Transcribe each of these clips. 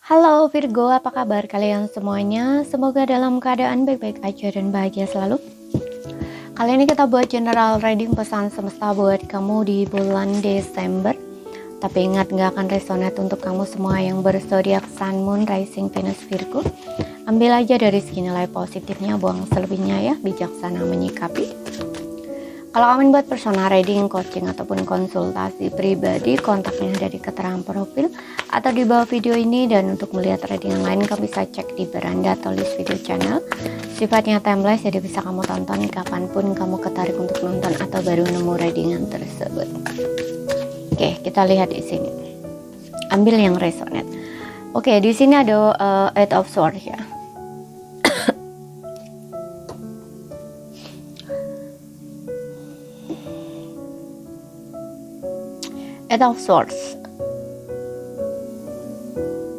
Halo Virgo, apa kabar kalian semuanya? Semoga dalam keadaan baik-baik aja dan bahagia selalu. Kali ini kita buat general reading pesan semesta buat kamu di bulan Desember. Tapi ingat, gak akan resonate untuk kamu semua yang berzodiak Sun, Moon, Rising, Venus, Virgo. Ambil aja dari segi nilai positifnya, buang selebihnya ya, bijaksana menyikapi. Kalau kalian buat personal reading, coaching, ataupun konsultasi pribadi, kontaknya ada di keterangan profil atau di bawah video ini. Dan untuk melihat reading yang lain, kamu bisa cek di beranda atau list video channel. Sifatnya timeless, jadi bisa kamu tonton kapanpun kamu ketarik untuk nonton atau baru nemu readingan tersebut. Oke, kita lihat di sini. Ambil yang resonate. Oke, di sini ada Eight of Swords ya. Eight of Swords.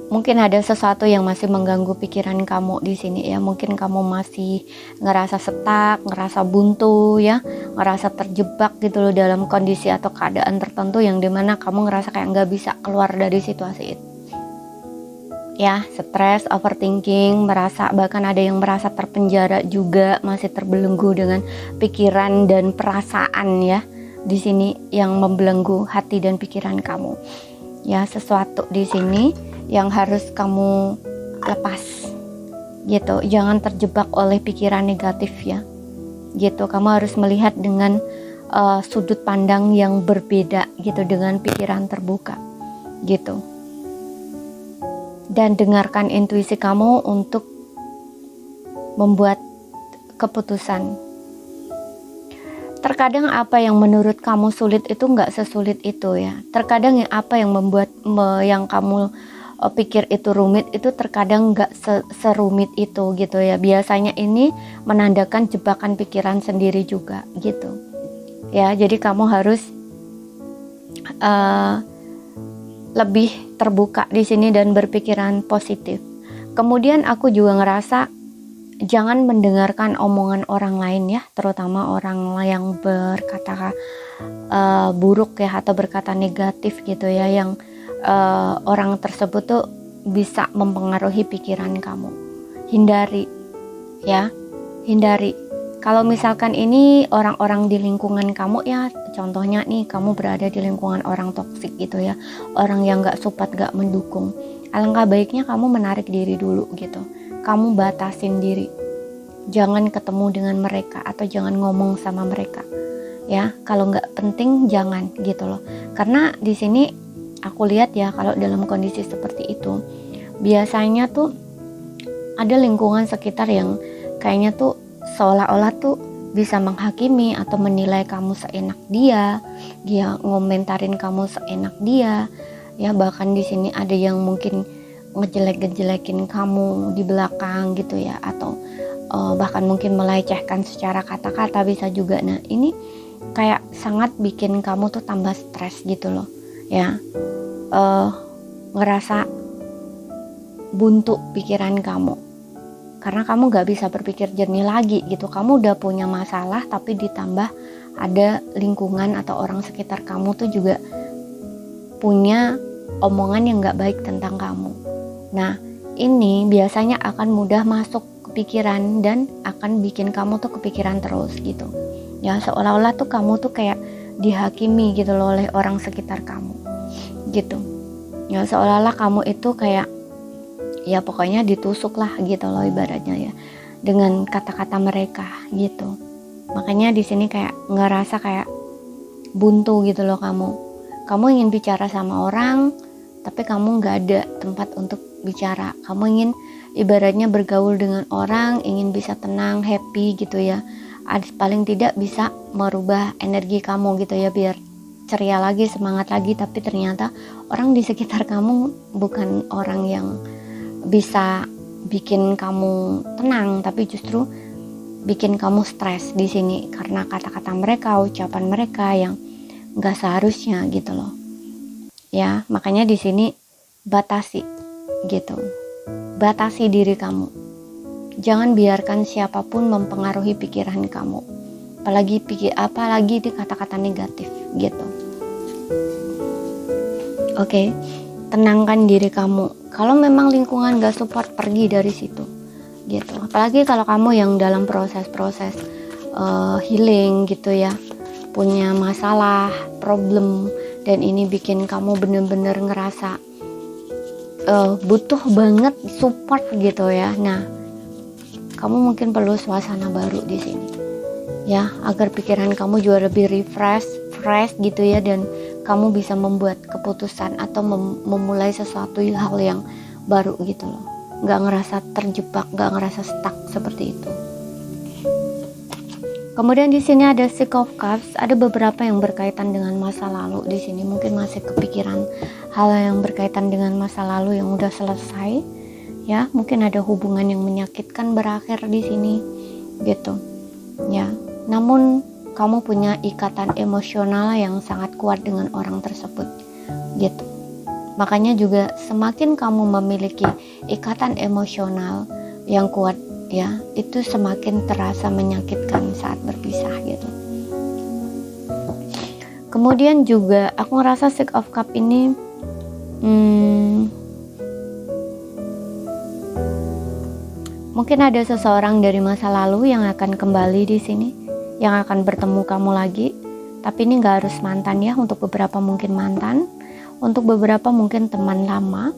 Mungkin ada sesuatu yang masih mengganggu pikiran kamu di sini ya. Mungkin kamu masih ngerasa stuck, ngerasa buntu ya, ngerasa terjebak gitu loh dalam kondisi atau keadaan tertentu yang dimana kamu ngerasa kayak nggak bisa keluar dari situasi itu. Ya, stres, overthinking, bahkan ada yang merasa terpenjara juga, masih terbelenggu dengan pikiran dan perasaan ya. Di sini yang membelenggu hati dan pikiran kamu. Ya, sesuatu di sini yang harus kamu lepas. Gitu. Jangan terjebak oleh pikiran negatif ya. Gitu. Kamu harus melihat dengan sudut pandang yang berbeda gitu, dengan pikiran terbuka. Gitu. Dan dengarkan intuisi kamu untuk membuat keputusan. Terkadang apa yang menurut kamu sulit itu nggak sesulit itu ya. Terkadang apa yang membuat yang kamu pikir itu rumit itu terkadang nggak serumit itu gitu ya. Biasanya ini menandakan jebakan pikiran sendiri juga gitu. Ya, jadi kamu harus lebih terbuka di sini dan berpikiran positif. Kemudian aku juga ngerasa jangan mendengarkan omongan orang lain ya, terutama orang yang berkata buruk ya atau berkata negatif gitu ya, yang orang tersebut tuh bisa mempengaruhi pikiran kamu. Hindari ya, hindari. Kalau misalkan ini orang-orang di lingkungan kamu ya, contohnya nih kamu berada di lingkungan orang toksik gitu ya, orang yang gak support, gak mendukung, alangkah baiknya kamu menarik diri dulu gitu. Kamu batasin diri, jangan ketemu dengan mereka atau jangan ngomong sama mereka ya. Kalau nggak penting jangan gitu loh. Karena di sini aku lihat ya, kalau dalam kondisi seperti itu biasanya tuh ada lingkungan sekitar yang kayaknya tuh seolah-olah tuh bisa menghakimi atau menilai kamu seenak dia ngomentarin kamu seenak dia ya. Bahkan di sini ada yang mungkin ngejelek-jelekin kamu di belakang gitu ya, atau bahkan mungkin melecehkan secara kata-kata bisa juga. Nah, ini kayak sangat bikin kamu tuh tambah stres gitu loh ya. Ngerasa buntu pikiran kamu karena kamu gak bisa berpikir jernih lagi gitu. Kamu udah punya masalah, tapi ditambah ada lingkungan atau orang sekitar kamu tuh juga punya omongan yang gak baik tentang kamu. Nah, ini biasanya akan mudah masuk ke pikiran dan akan bikin kamu tuh kepikiran terus gitu. Ya, seolah-olah tuh kamu tuh kayak dihakimi gitu loh oleh orang sekitar kamu. Gitu. Ya, seolah-olah kamu itu kayak ya pokoknya ditusuk lah gitu loh ibaratnya ya, dengan kata-kata mereka gitu. Makanya di sini kayak ngerasa kayak buntu gitu loh kamu. Kamu ingin bicara sama orang, tapi kamu gak ada tempat untuk bicara. Kamu ingin ibaratnya bergaul dengan orang, ingin bisa tenang, happy gitu ya. Paling tidak bisa merubah energi kamu gitu ya, biar ceria lagi, semangat lagi. Tapi ternyata orang di sekitar kamu bukan orang yang bisa bikin kamu tenang, tapi justru bikin kamu stres di sini karena kata-kata mereka, ucapan mereka yang gak seharusnya gitu loh. Ya, makanya di sini batasi gitu. Batasi diri kamu. Jangan biarkan siapapun mempengaruhi pikiran kamu. Apalagi di kata-kata negatif gitu. Oke. tenangkan diri kamu. Kalau memang lingkungan gak support, pergi dari situ gitu. Apalagi kalau kamu yang dalam proses-proses healing gitu ya, punya masalah, problem, dan ini bikin kamu bener-bener ngerasa butuh banget support gitu ya. Nah, kamu mungkin perlu suasana baru di sini ya, agar pikiran kamu juga lebih fresh gitu ya, dan kamu bisa membuat keputusan atau memulai sesuatu hal yang baru gitu loh. Nggak ngerasa terjebak, nggak ngerasa stuck seperti itu. Kemudian di sini ada Six of Cups, ada beberapa yang berkaitan dengan masa lalu di sini. Mungkin masih kepikiran hal yang berkaitan dengan masa lalu yang udah selesai ya. Mungkin ada hubungan yang menyakitkan berakhir di sini gitu ya. Namun kamu punya ikatan emosional yang sangat kuat dengan orang tersebut gitu. Makanya juga semakin kamu memiliki ikatan emosional yang kuat ya, itu semakin terasa menyakitkan saat berpisah gitu. Kemudian juga aku ngerasa Six of Cup ini mungkin ada seseorang dari masa lalu yang akan kembali di sini, yang akan bertemu kamu lagi. Tapi ini gak harus mantan ya, untuk beberapa mungkin mantan, untuk beberapa mungkin teman lama,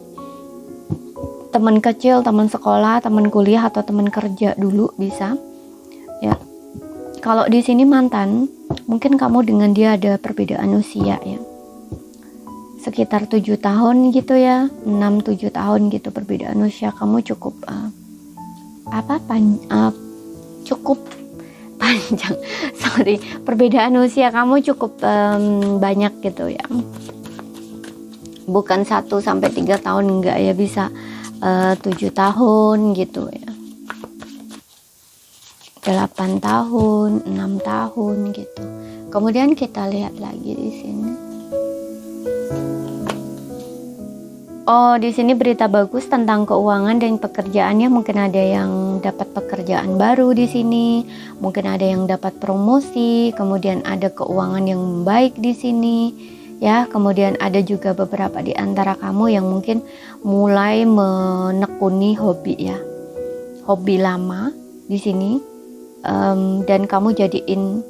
teman kecil, teman sekolah, teman kuliah, atau teman kerja dulu bisa ya. Kalau di sini mantan, mungkin kamu dengan dia ada perbedaan usia ya, sekitar 7 tahun gitu ya, 6-7 tahun gitu perbedaan usia. Kamu cukup cukup panjang perbedaan usia kamu cukup banyak gitu ya, bukan 1-3 tahun, enggak ya, bisa 7 tahun gitu ya, 8 tahun, 6 tahun gitu. Kemudian kita lihat lagi di sini. Oh, di sini berita bagus tentang keuangan dan pekerjaannya. Mungkin ada yang dapat pekerjaan baru di sini, mungkin ada yang dapat promosi, kemudian ada keuangan yang baik di sini ya. Kemudian ada juga beberapa di antara kamu yang mungkin mulai menekuni hobi ya, hobi lama di sini, dan kamu jadiin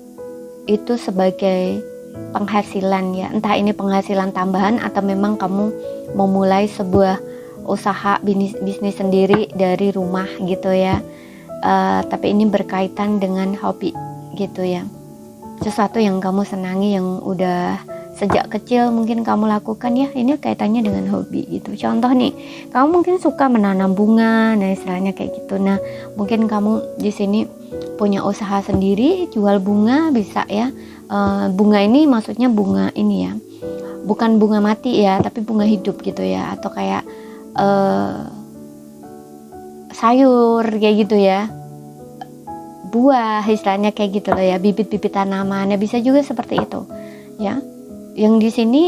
itu sebagai penghasilan ya, entah ini penghasilan tambahan atau memang kamu memulai sebuah usaha bisnis sendiri dari rumah gitu ya. Tapi ini berkaitan dengan hobi gitu ya, sesuatu yang kamu senangi, yang udah sejak kecil mungkin kamu lakukan ya. Ini kaitannya dengan hobi gitu. Contoh nih, kamu mungkin suka menanam bunga, nah istilahnya kayak gitu. Nah, mungkin kamu di sini punya usaha sendiri, jual bunga bisa ya. Bunga ini maksudnya bunga ini ya, bukan bunga mati ya, tapi bunga hidup gitu ya, atau kayak sayur kayak gitu ya, buah istilahnya kayak gitu loh ya, bibit-bibit tanaman. Nah, bisa juga seperti itu ya. Yang di sini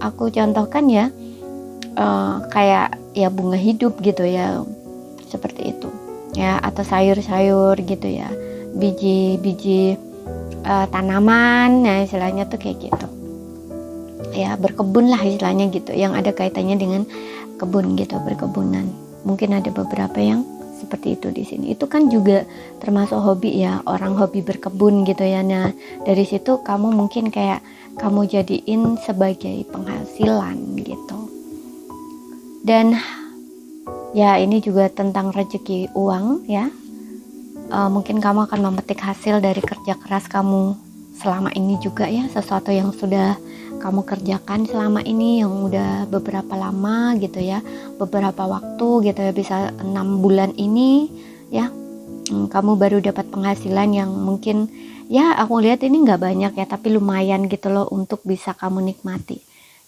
aku contohkan ya, kayak ya bunga hidup gitu ya, seperti itu ya, atau sayur-sayur gitu ya, biji-biji tanaman, nah istilahnya tuh kayak gitu ya, berkebun lah istilahnya gitu, yang ada kaitannya dengan kebun gitu, berkebunan. Mungkin ada beberapa yang seperti itu di sini. Itu kan juga termasuk hobi ya, orang hobi berkebun gitu ya. Nah, dari situ kamu mungkin kayak kamu jadiin sebagai penghasilan gitu. Dan ya ini juga tentang rezeki uang ya. Mungkin kamu akan memetik hasil dari kerja keras kamu selama ini juga ya, sesuatu yang sudah kamu kerjakan selama ini, yang udah beberapa lama gitu ya, beberapa waktu gitu ya, bisa 6 bulan ini ya, kamu baru dapat penghasilan yang mungkin ya aku lihat ini nggak banyak ya, tapi lumayan gitu loh untuk bisa kamu nikmati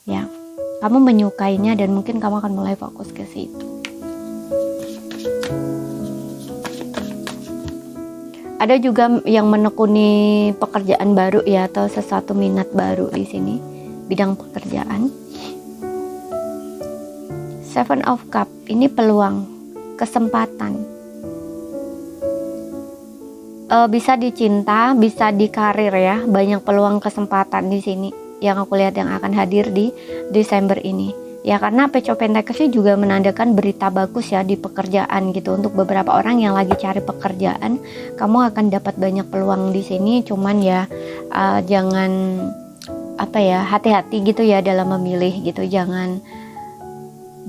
ya. Kamu menyukainya dan mungkin kamu akan mulai fokus ke situ. Ada juga yang menekuni pekerjaan baru ya, atau sesuatu minat baru di sini, bidang pekerjaan. Seven of Cup ini peluang, kesempatan. Bisa di cinta, bisa di karir ya, banyak peluang kesempatan di sini yang aku lihat yang akan hadir di Desember ini. Ya karena Page of Pentacles juga menandakan berita bagus ya di pekerjaan gitu. Untuk beberapa orang yang lagi cari pekerjaan, kamu akan dapat banyak peluang di sini. Cuman ya jangan hati-hati gitu ya dalam memilih gitu.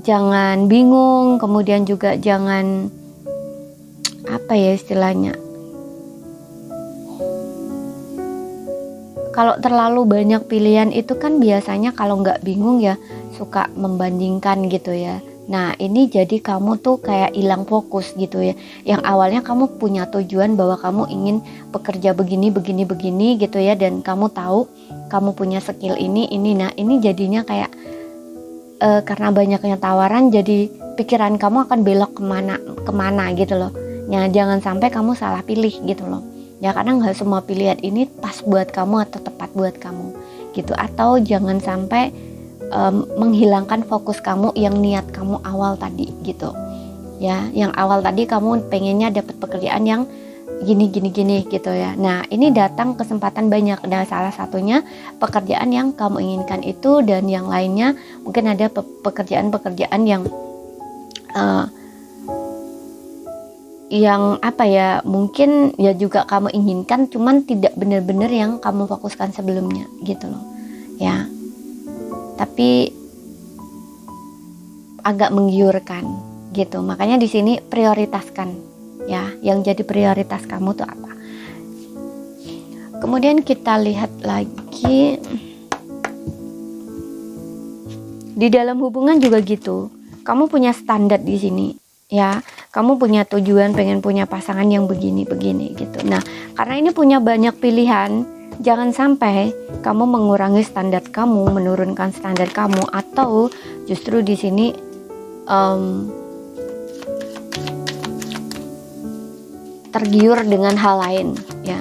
Jangan bingung, kemudian juga jangan istilahnya. Kalau terlalu banyak pilihan itu kan biasanya kalau nggak bingung ya suka membandingkan gitu ya. Nah ini jadi kamu tuh kayak hilang fokus gitu ya. Yang awalnya kamu punya tujuan bahwa kamu ingin bekerja begini gitu ya. Dan kamu tahu kamu punya skill ini. Nah ini jadinya kayak karena banyaknya tawaran jadi pikiran kamu akan belok kemana gitu loh. Nah jangan sampai kamu salah pilih gitu loh. Ya karena nggak semua pilihan ini pas buat kamu atau tepat buat kamu gitu. Atau jangan sampai menghilangkan fokus kamu yang niat kamu awal tadi gitu ya. Yang awal tadi kamu pengennya dapat pekerjaan yang gini gitu ya. Nah ini datang kesempatan banyak. Nah salah satunya pekerjaan yang kamu inginkan itu, dan yang lainnya mungkin ada pekerjaan yang mungkin ya juga kamu inginkan, cuman tidak benar-benar yang kamu fokuskan sebelumnya gitu loh ya. Tapi agak menggiurkan gitu. Makanya di sini prioritaskan ya, yang jadi prioritas kamu tuh apa. Kemudian kita lihat lagi di dalam hubungan juga gitu. Kamu punya standar di sini ya. Kamu punya tujuan pengen punya pasangan yang begini gitu. Nah, karena ini punya banyak pilihan, jangan sampai kamu mengurangi standar kamu, menurunkan standar kamu, atau justru di sini tergiur dengan hal lain ya.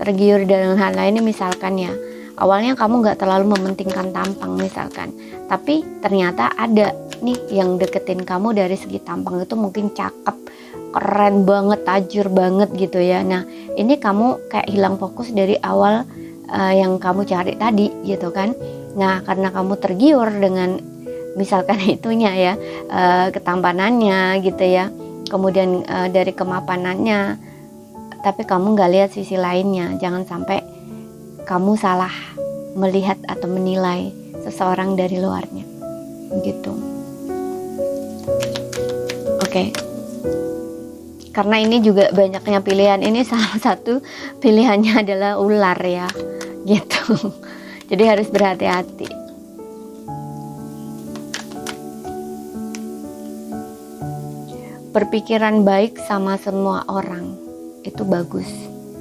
Tergiur dengan hal lain misalkan ya, awalnya kamu nggak terlalu mementingkan tampang misalkan, tapi ternyata ada nih yang deketin kamu dari segi tampang itu mungkin cakep, keren banget, tajir banget gitu ya. Nah ini kamu kayak hilang fokus dari awal yang kamu cari tadi gitu kan. Nah karena kamu tergiur dengan misalkan itunya ya, ketampanannya gitu ya, kemudian dari kemapanannya, tapi kamu nggak lihat sisi lainnya. Jangan sampai kamu salah melihat atau menilai seseorang dari luarnya gitu. Oke. Karena ini juga banyaknya pilihan, ini salah satu pilihannya adalah ular ya gitu. Jadi harus berhati-hati. Berpikiran baik sama semua orang itu bagus,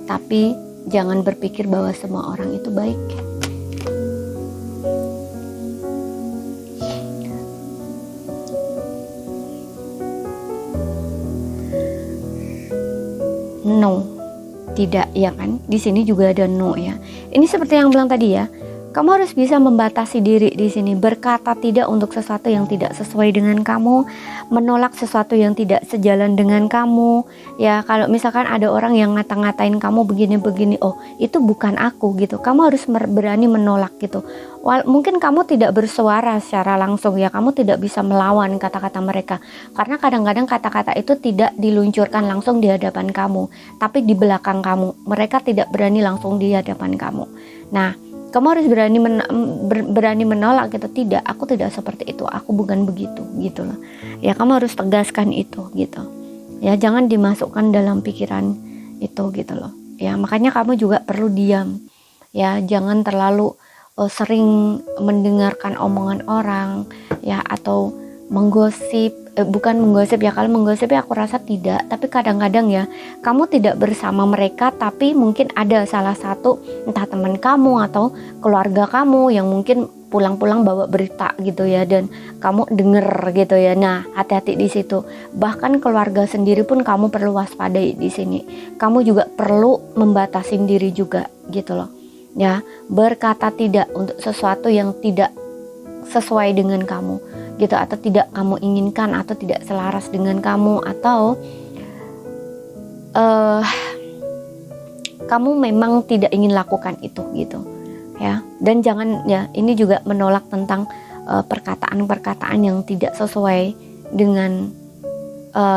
tapi jangan berpikir bahwa semua orang itu baik. No, tidak ya kan? Di sini juga ada no ya. Ini seperti yang bilang tadi ya. Kamu harus bisa membatasi diri di sini, berkata tidak untuk sesuatu yang tidak sesuai dengan kamu, menolak sesuatu yang tidak sejalan dengan kamu. Ya, kalau misalkan ada orang yang ngata-ngatain kamu begini-begini, oh itu bukan aku gitu. Kamu harus berani menolak gitu. Mungkin kamu tidak bersuara secara langsung ya, kamu tidak bisa melawan kata-kata mereka. Karena kadang-kadang kata-kata itu tidak diluncurkan langsung di hadapan kamu, tapi di belakang kamu. Mereka tidak berani langsung di hadapan kamu. Nah, kamu harus berani menolak gitu. Tidak, aku tidak seperti itu, aku bukan begitu gitu loh. Ya kamu harus tegaskan itu gitu. Ya jangan dimasukkan dalam pikiran itu gitu loh. Ya makanya kamu juga perlu diam. Ya jangan terlalu sering mendengarkan omongan orang ya, atau menggosip. Bukan menggosip ya, kalau menggosip ya aku rasa tidak, tapi kadang-kadang ya kamu tidak bersama mereka, tapi mungkin ada salah satu entah teman kamu atau keluarga kamu yang mungkin pulang-pulang bawa berita gitu ya, dan kamu denger gitu ya. Nah hati-hati di situ. Bahkan keluarga sendiri pun kamu perlu waspadai di sini. Kamu juga perlu membatasi diri juga gitu loh ya, berkata tidak untuk sesuatu yang tidak sesuai dengan kamu gitu, atau tidak kamu inginkan, atau tidak selaras dengan kamu, atau kamu memang tidak ingin lakukan itu gitu ya. Dan jangan ya, ini juga menolak tentang perkataan-perkataan yang tidak sesuai dengan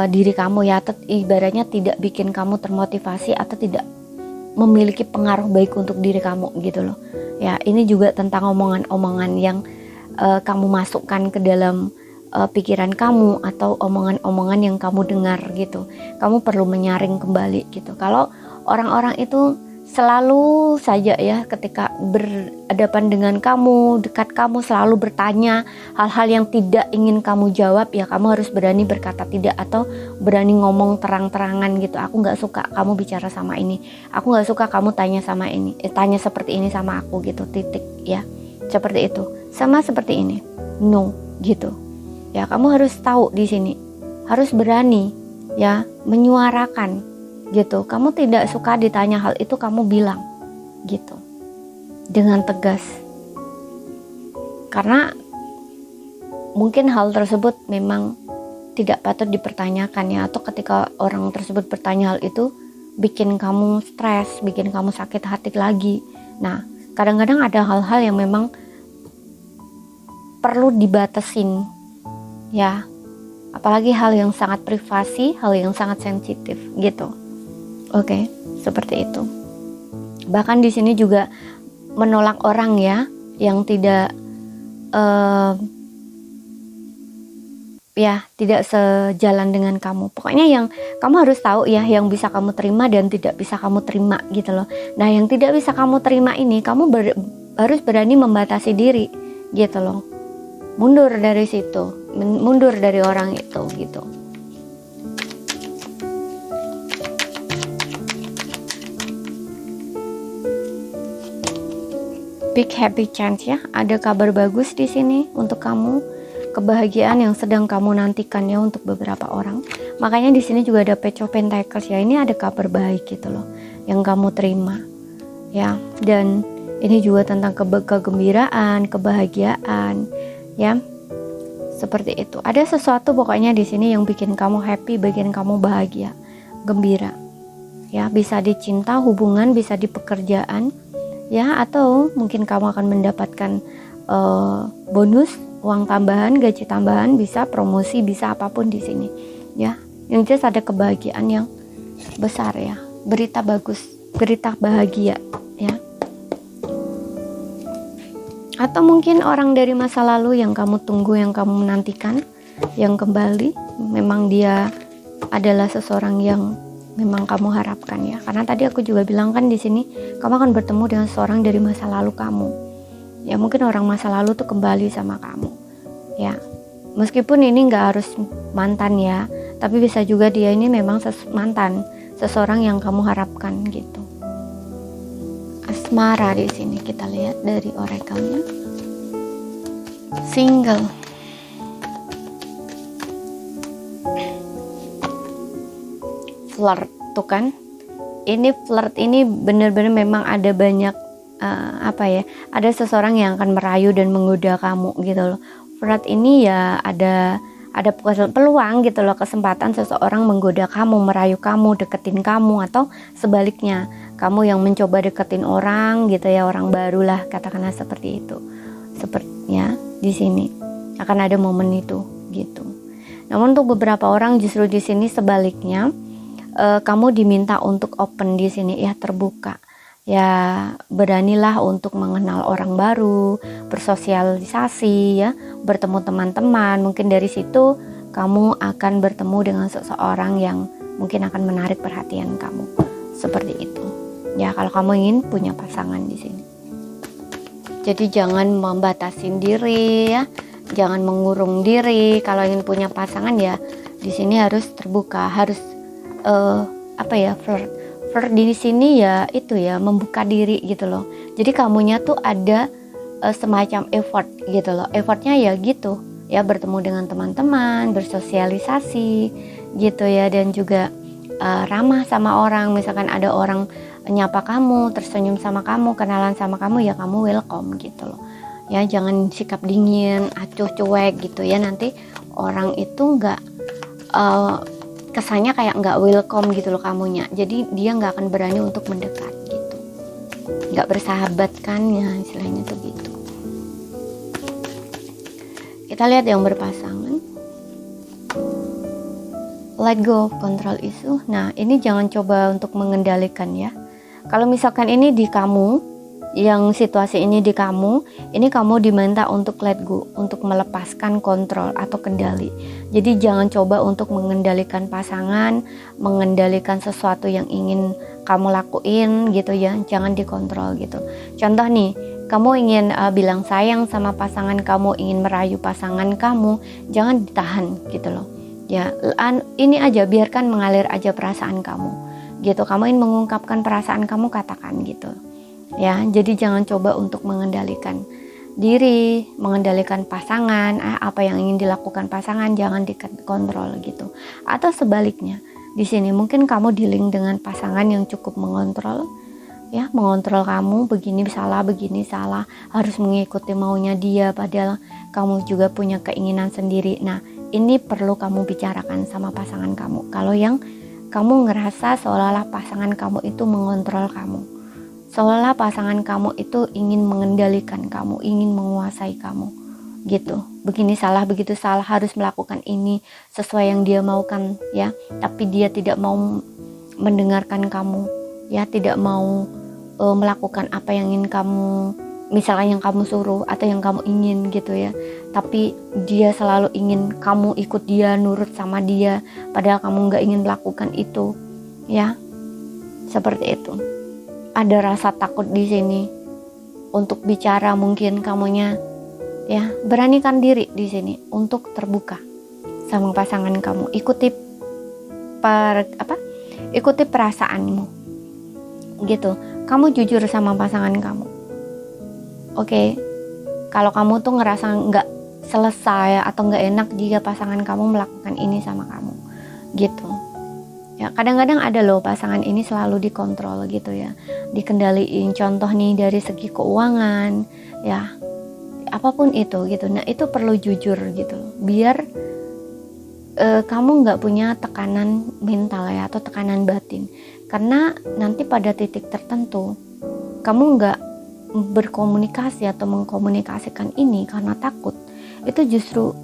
diri kamu ya, atau ibaratnya tidak bikin kamu termotivasi atau tidak memiliki pengaruh baik untuk diri kamu gitu loh ya. Ini juga tentang omongan-omongan yang kamu masukkan ke dalam pikiran kamu, atau omongan-omongan yang kamu dengar gitu. Kamu perlu menyaring kembali gitu. Kalau orang-orang itu selalu saja ya, ketika berhadapan dengan kamu, dekat kamu, selalu bertanya hal-hal yang tidak ingin kamu jawab, ya kamu harus berani berkata tidak, atau berani ngomong terang-terangan gitu. Aku gak suka kamu bicara sama ini, aku gak suka kamu tanya sama ini, tanya seperti ini sama aku gitu, titik ya. Seperti itu. Sama seperti ini, no gitu ya. Kamu harus tahu di sini, harus berani ya menyuarakan gitu. Kamu tidak suka ditanya hal itu, kamu bilang gitu dengan tegas, karena mungkin hal tersebut memang tidak patut dipertanyakan ya, atau ketika orang tersebut bertanya hal itu bikin kamu stres, bikin kamu sakit hati lagi. Nah, kadang-kadang ada hal-hal yang memang perlu dibatasin ya, apalagi hal yang sangat privasi, hal yang sangat sensitif gitu. Oke, seperti itu. Bahkan di sini juga menolak orang ya yang tidak ya tidak sejalan dengan kamu. Pokoknya yang kamu harus tahu ya, yang bisa kamu terima dan tidak bisa kamu terima gitu loh. Nah, yang tidak bisa kamu terima ini kamu harus berani membatasi diri gitu loh. Mundur dari situ, mundur dari orang itu gitu. Big happy chance ya, ada kabar bagus di sini untuk kamu, kebahagiaan yang sedang kamu nantikan ya untuk beberapa orang. Makanya di sini juga ada Page of Pentacles ya, ini ada kabar baik gitu loh yang kamu terima ya. Dan ini juga tentang kegembiraan, kebahagiaan ya, seperti itu. Ada sesuatu pokoknya di sini yang bikin kamu happy, bikin kamu bahagia, gembira ya. Bisa di cinta, hubungan, bisa di pekerjaan ya, atau mungkin kamu akan mendapatkan bonus, uang tambahan, gaji tambahan, bisa promosi, bisa apapun di sini ya. Yang jelas ada kebahagiaan yang besar ya, berita bagus, berita bahagia ya. Atau mungkin orang dari masa lalu yang kamu tunggu, yang kamu menantikan, yang kembali. Memang dia adalah seseorang yang memang kamu harapkan ya. Karena tadi aku juga bilang kan di sini kamu akan bertemu dengan seorang dari masa lalu kamu. Ya, mungkin orang masa lalu tuh kembali sama kamu. Ya. Meskipun ini nggak harus mantan ya, tapi bisa juga dia ini memang mantan, seseorang yang kamu harapkan gitu. Asmara di sini kita lihat dari oracle-nya. Single. Flirt tuh kan, ini flirt ini benar-benar memang ada banyak ada seseorang yang akan merayu dan menggoda kamu gitu loh. Flirt ini ya ada peluang gitu loh, kesempatan seseorang menggoda kamu, merayu kamu, deketin kamu, atau sebaliknya kamu yang mencoba deketin orang gitu ya, orang baru lah katakanlah seperti itu. Sepertinya di sini akan ada momen itu gitu. Namun untuk beberapa orang justru di sini sebaliknya, kamu diminta untuk open di sini ya, terbuka ya, beranilah untuk mengenal orang baru, bersosialisasi ya, bertemu teman-teman. Mungkin dari situ kamu akan bertemu dengan seseorang yang mungkin akan menarik perhatian kamu, seperti itu ya, kalau kamu ingin punya pasangan di sini. Jadi jangan membatasin diri ya, jangan mengurung diri. Kalau ingin punya pasangan ya di sini harus terbuka, harus flirt di sini ya, itu ya, membuka diri gitu loh. Jadi kamunya tuh ada semacam effort gitu loh. Effortnya ya gitu ya, bertemu dengan teman-teman, bersosialisasi gitu ya, dan juga ramah sama orang. Misalkan ada orang nyapa kamu, tersenyum sama kamu, kenalan sama kamu, ya kamu welcome gitu loh ya. Jangan sikap dingin, acuh, cuek gitu ya, nanti orang itu nggak kesannya kayak nggak welcome gitu loh kamunya, jadi dia nggak akan berani untuk mendekat gitu. nggak bersahabat kan ya, istilahnya tuh gitu. Kita lihat yang berpasangan, let go of control issue. Nah ini jangan coba untuk mengendalikan ya. Kalau misalkan ini di kamu, yang situasi ini di kamu, ini kamu diminta untuk let go, untuk melepaskan kontrol atau kendali. Jadi jangan coba untuk mengendalikan pasangan, mengendalikan sesuatu yang ingin kamu lakuin gitu ya, jangan dikontrol gitu. Contoh nih, kamu ingin bilang sayang sama pasangan kamu, ingin merayu pasangan kamu, jangan ditahan gitu loh. Ya, ini aja, biarkan mengalir aja perasaan kamu gitu. Kamu ingin mengungkapkan perasaan kamu, katakan gitu. Ya, jadi jangan coba untuk mengendalikan diri, mengendalikan pasangan, apa yang ingin dilakukan pasangan jangan dikontrol gitu. Atau sebaliknya, di sini mungkin kamu dealing dengan pasangan yang cukup mengontrol, ya, mengontrol kamu, begini salah, harus mengikuti maunya dia, padahal kamu juga punya keinginan sendiri. Nah, ini perlu kamu bicarakan sama pasangan kamu. Kalau yang kamu ngerasa seolah-olah pasangan kamu itu mengontrol kamu, seolah pasangan kamu itu ingin mengendalikan kamu, ingin menguasai kamu gitu. Begini salah, begitu salah, harus melakukan ini sesuai yang dia maukan ya, tapi dia tidak mau mendengarkan kamu ya, tidak mau melakukan apa yang ingin kamu, misalnya yang kamu suruh atau yang kamu ingin gitu ya, tapi dia selalu ingin kamu ikut dia, nurut sama dia, padahal kamu nggak ingin melakukan itu ya, seperti itu. Ada rasa takut di sini untuk bicara, mungkin kamunya ya, beranikan diri di sini untuk terbuka sama pasangan kamu. Ikuti perasaanmu gitu. Kamu jujur sama pasangan kamu. Oke. Kalau kamu tuh ngerasa nggak selesai atau nggak enak jika pasangan kamu melakukan ini sama kamu gitu ya. Kadang-kadang ada loh pasangan ini selalu dikontrol gitu ya, dikendaliin. Contoh nih dari segi keuangan ya, apapun itu gitu. Nah itu perlu jujur gitu loh, biar kamu nggak punya tekanan mental ya, atau tekanan batin. Karena nanti pada titik tertentu kamu nggak berkomunikasi atau mengkomunikasikan ini karena takut, itu justru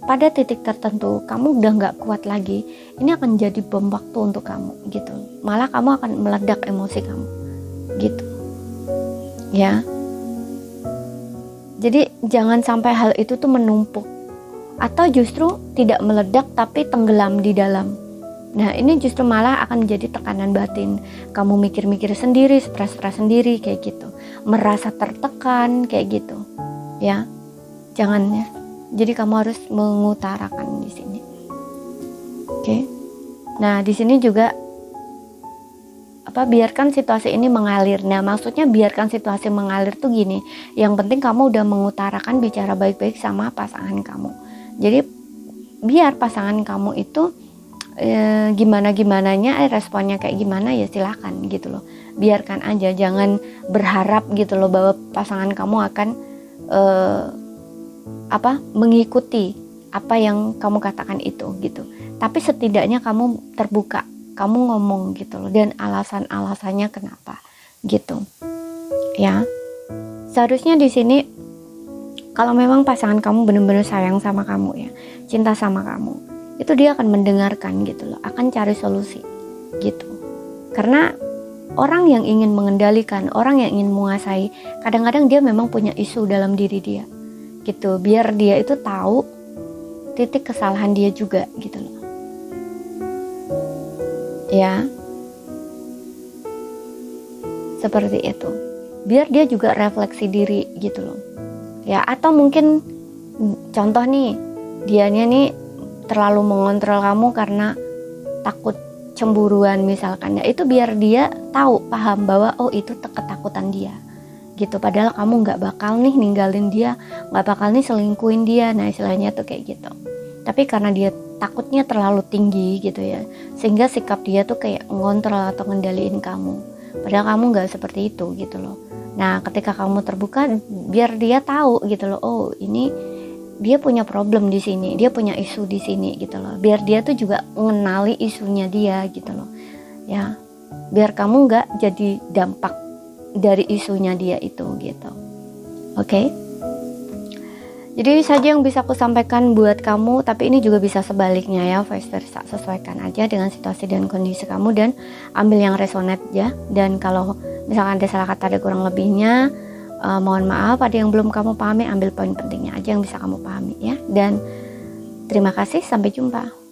pada titik tertentu kamu udah nggak kuat lagi, ini akan jadi bom waktu untuk kamu gitu. Malah kamu akan meledak emosi kamu gitu ya. Jadi jangan sampai hal itu tuh menumpuk, atau justru tidak meledak tapi tenggelam di dalam. Nah ini justru malah akan jadi tekanan batin. Kamu mikir-mikir sendiri, stres-stres sendiri kayak gitu, merasa tertekan kayak gitu ya. Jangan ya. Jadi kamu harus mengutarakan di sini. Oke. Nah di sini juga biarkan situasi ini mengalir. Nah maksudnya biarkan situasi mengalir tuh gini, yang penting kamu udah mengutarakan, bicara baik-baik sama pasangan kamu. Jadi biar pasangan kamu itu gimana-gimananya, responnya kayak gimana ya silakan gitu loh. Biarkan aja, jangan berharap gitu loh bahwa pasangan kamu akan mengikuti apa yang kamu katakan itu gitu. Tapi setidaknya kamu terbuka, kamu ngomong gitu loh, dan alasan-alasannya kenapa gitu ya. Seharusnya di sini kalau memang pasangan kamu benar-benar sayang sama kamu ya, cinta sama kamu, itu dia akan mendengarkan gitu loh, akan cari solusi gitu. Karena orang yang ingin mengendalikan, orang yang ingin menguasai, kadang-kadang dia memang punya isu dalam diri dia gitu, biar dia itu tahu titik kesalahan dia juga gitu loh ya, seperti itu. Biar dia juga refleksi diri gitu loh ya. Atau mungkin contoh nih, dianya nih terlalu mengontrol kamu karena takut cemburuan misalkan ya, itu biar dia tahu, paham bahwa oh itu ketakutan dia gitu. Padahal kamu nggak bakal nih ninggalin dia, nggak bakal nih selingkuhin dia, nah istilahnya tuh kayak gitu. Tapi karena dia takutnya terlalu tinggi gitu ya, sehingga sikap dia tuh kayak ngontrol atau ngendaliin kamu, padahal kamu nggak seperti itu gitu loh. Nah ketika kamu terbuka, biar dia tahu gitu loh, oh ini dia punya problem di sini, dia punya isu di sini gitu loh. Biar dia tuh juga mengenali isunya dia gitu loh ya, biar kamu nggak jadi dampak dari isunya dia itu gitu. Oke? Jadi ini saja yang bisa aku sampaikan buat kamu, tapi ini juga bisa sebaliknya ya, vice versa. Sesuaikan aja dengan situasi dan kondisi kamu dan ambil yang resonate ya. Dan kalau misalkan ada salah kata, ada kurang lebihnya, mohon maaf. Ada yang belum kamu pahami, ambil poin pentingnya aja yang bisa kamu pahami ya. Dan terima kasih, sampai jumpa.